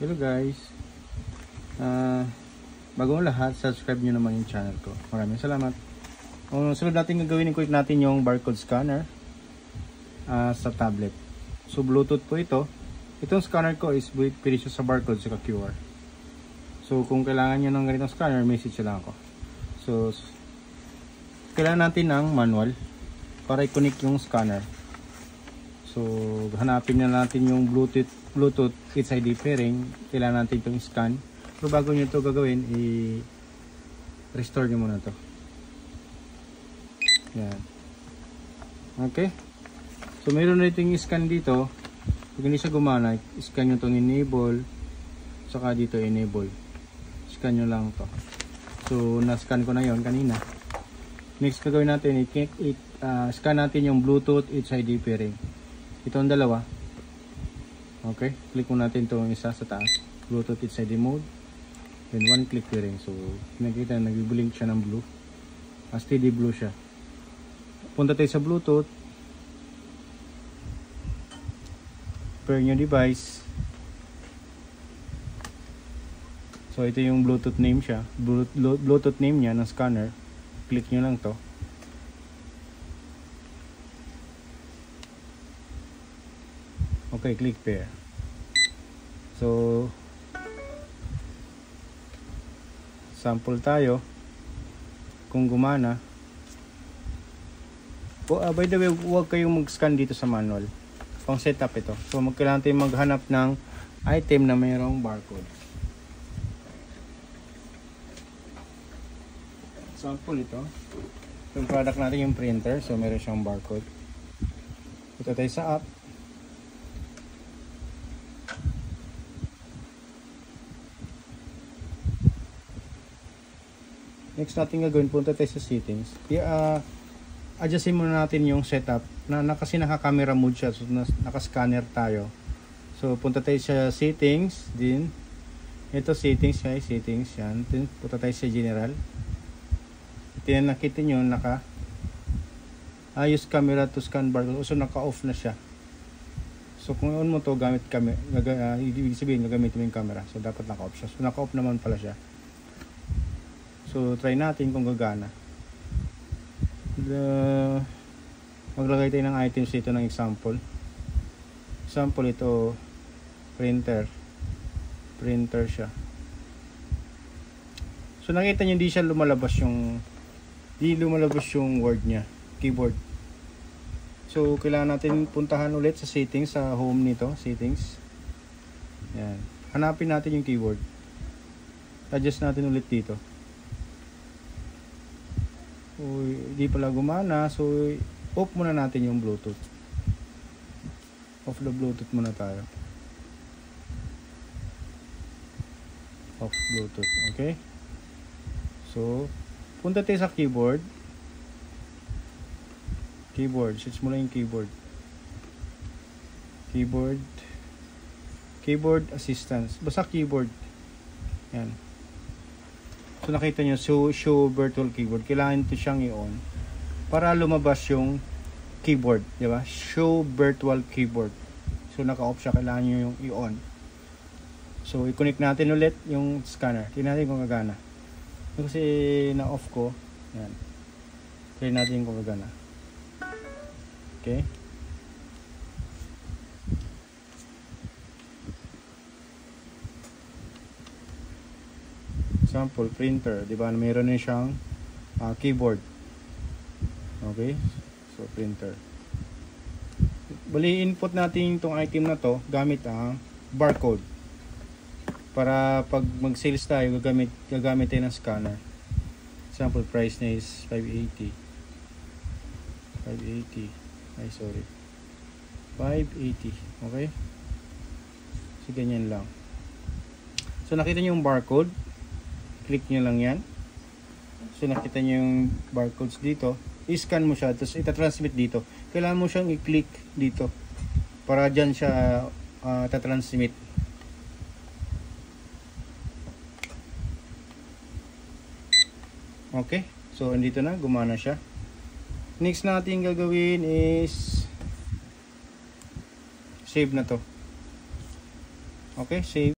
Hello guys, bago lahat, subscribe nyo naman yung channel ko. Maraming salamat. Sunod natin gagawin, i-click natin yung barcode scanner sa tablet. So Bluetooth po ito. Itong scanner ko is pwede siya sa barcode sa QR. So kung kailangan nyo ng ganitong scanner, message lang ako. So kailangan natin ng manual para i-connect yung scanner. So hanapin na natin yung Bluetooth HID pairing. Kailangan natin itong scan. Pero bago nyo ito gagawin, i-restore nyo muna ito. Yan. Okay. So meron na itong scan dito. Pag hindi siya gumana, scan nyo itong enable. Saka dito enable. Scan nyo lang ito. So na-scan ko na yon kanina. Next gagawin natin, scan natin yung Bluetooth HID pairing. Ito ang dalawa. Okay, click mo natin itong isa sa taas, Bluetooth HID mode, then one click pairing. So nakita, nag-blink siya ng blue, steady blue siya. Punta tayo sa Bluetooth, pair yung device. So ito yung Bluetooth name siya, Bluetooth name niya ng scanner. Click nyo lang to. Okay, click pair. So sample tayo kung gumana. By the way, huwag kayong mag-scan dito sa manual. Pang setup ito. So kailangan tayo maghanap ng item na mayroong barcode. Sample ito. Yung product natin yung printer. So meron siyang barcode. Ito tayo sa app. Next natin gagawin, punta tayo sa settings. Adjustin muna natin yung setup kasi naka-camera mode siya, so naka-scanner tayo. So punta tayo sa settings din. Ito settings, guys, settings yan. Punta tayo sa general. Nakita nyo use camera to scan barcode. So naka-off na siya. So kung on mo to gamit ibig sabihin gagamit mo yung camera. So dapat naka-off siya. So naka-off naman pala siya. So try natin kung gagana. Maglagay tayo ng items dito ng example. Example ito, printer siya. So nakita niyo hindi lumalabas yung word niya, keyboard. So kailangan natin puntahan ulit sa settings, sa home nito, settings. Yan. Hanapin natin yung keyboard. Adjust natin ulit dito. Hindi pala gumana, so off muna natin yung Bluetooth. Off the Bluetooth muna tayo. Off Bluetooth, okay? So punta tayo sa keyboard. Search mo lang yung keyboard assistance, basta keyboard. Yan. So nakita nyo, show virtual keyboard. Kailangan ito siyang i-on para lumabas yung keyboard, di ba? Show virtual keyboard. So naka-off siya, kailangan nyo yung i-on. So i-connect natin ulit yung scanner. Tingnan natin kung gagana. Kasi na-off ko. Yan. Try natin kung gagana. Okay. Example, printer, di ba? Meron na siyang keyboard. Okay? So, printer. Bali, input natin itong item na to gamit ang barcode. Para pag mag-sales tayo, gagamit tayo ng scanner. Example, price na is 580. 580. Okay? So, ganyan lang. So, nakita nyo yung barcode. Click nyo lang yan. So nakita nyo yung barcodes dito. I-scan mo siya, tapos itatransmit dito. Kailangan mo siyang i-click dito para dyan siya tatransmit. Okay, so andito na, gumana siya. Next natin gagawin is save na to. Okay, save.